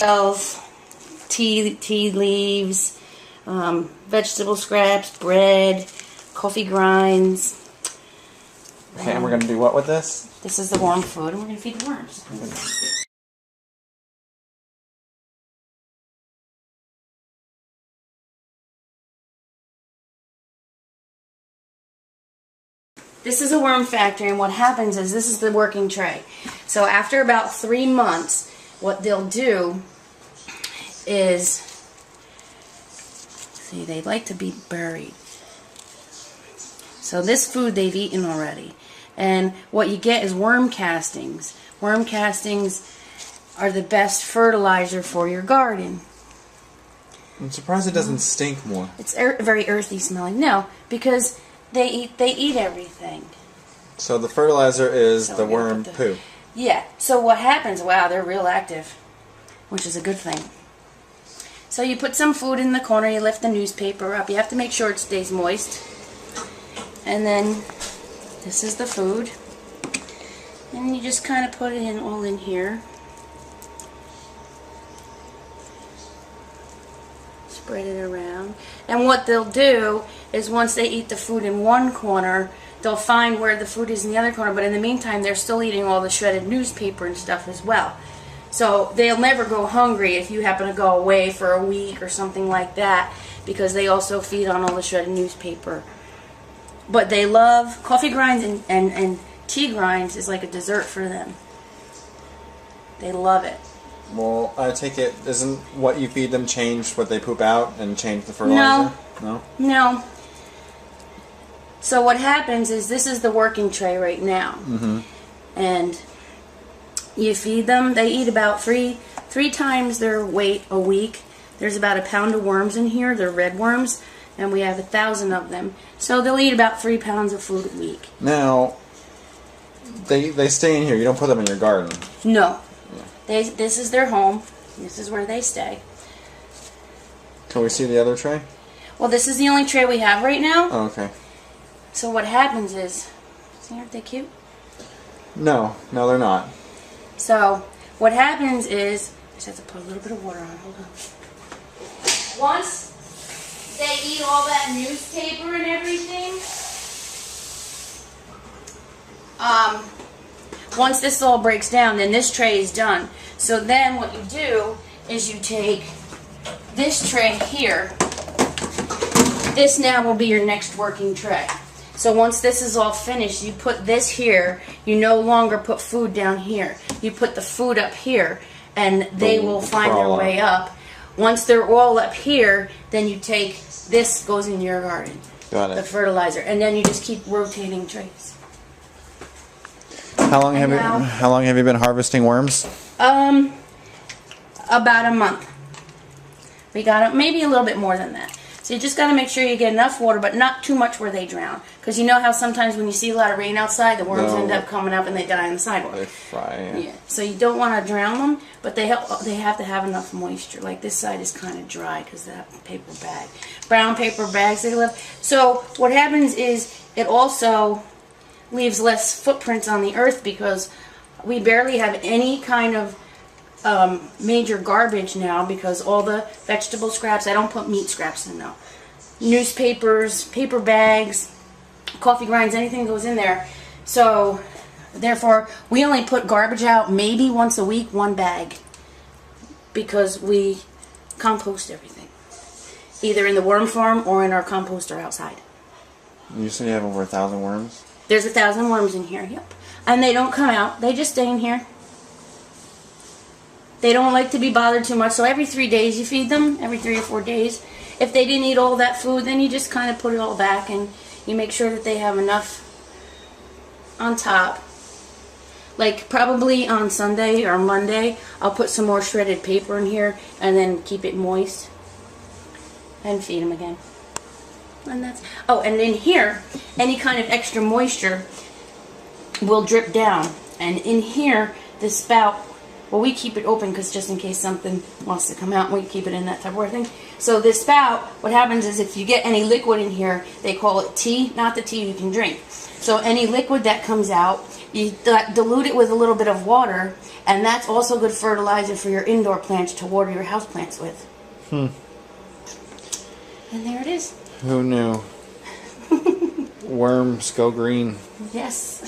shells, tea leaves, vegetable scraps, bread, coffee grinds. Okay, and we're going to do what with this? This is the worm food, and we're going to feed the worms. This is a worm factory, and what happens is this is the working tray. So after about 3 months, what they'll do is, see, they like to be buried. So this food they've eaten already. And what you get is worm castings. Worm castings are the best fertilizer for your garden. I'm surprised it doesn't stink more. It's very earthy smelling. No, because they eat everything. So the fertilizer is the worm poo. Yeah. So what happens? Wow, they're real active, which is a good thing. So you put some food in the corner. You lift the newspaper up. You have to make sure it stays moist. And then this is the food. And you just kind of put it in all in here. Spread it around. And what they'll do is once they eat the food in one corner, they'll find where the food is in the other corner, but in the meantime they're still eating all the shredded newspaper and stuff as well. So they'll never go hungry if you happen to go away for a week or something like that, because they also feed on all the shredded newspaper. But they love coffee grinds and tea grinds is like a dessert for them. They love it. Well, I take it, isn't what you feed them change what they poop out and change the fertilizer? No. No. So what happens is this is the working tray right now. Mm-hmm. And you feed them. They eat about three times their weight a week. There's about 1 pound of worms in here. They're red worms. And we have 1,000 of them. So they'll eat about 3 pounds of food a week. Now, they stay in here. You don't put them in your garden. No. This is their home. This is where they stay. Can we see the other tray? Well, this is the only tray we have right now. Oh, okay. So what happens is, see, aren't they cute? No, they're not. So what happens is, I just have to put a little bit of water on. Hold on. Once they eat all that newspaper and everything, once this all breaks down, then this tray is done. So then what you do is you take this tray here. This now will be your next working tray. So once this is all finished, you put this here. You no longer put food down here. You put the food up here, and they will find their way up. Once they're all up here, then you take this, goes in your garden. Got it. The fertilizer, and then you just keep rotating trays. How long have you been harvesting worms? About a month. We got maybe a little bit more than that. So you just got to make sure you get enough water, but not too much where they drown. Because you know how sometimes when you see a lot of rain outside, the worms end up coming up and they die on the sidewalk. They fry. Yeah. So you don't want to drown them, but they have to have enough moisture. Like this side is kind of dry because that paper bag. Brown paper bags they live. So what happens is it also leaves less footprints on the earth because we barely have any kind of major garbage now because all the vegetable scraps, I don't put meat scraps in though. Newspapers, paper bags, coffee grinds, anything goes in there. So therefore we only put garbage out maybe once a week, 1 bag, because we compost everything. Either in the worm farm or in our composter outside. You said you have over 1,000 worms? There's 1,000 worms in here, yep. And they don't come out, they just stay in here. They don't like to be bothered too much, so every 3 days you feed them, every 3 or 4 days. If they didn't eat all that food, then you just kind of put it all back and you make sure that they have enough on top. Like probably on Sunday or Monday, I'll put some more shredded paper in here and then keep it moist and feed them again. And that's, oh, and in here, any kind of extra moisture will drip down. And in here, the spout, well, we keep it open because just in case something wants to come out, we keep it in that Tupperware thing. So this spout, what happens is if you get any liquid in here, they call it tea, not the tea you can drink. So any liquid that comes out, You dilute it with a little bit of water, and that's also good fertilizer for your indoor plants to water your house plants with. And there it is. Who knew? Worms go green. Yes.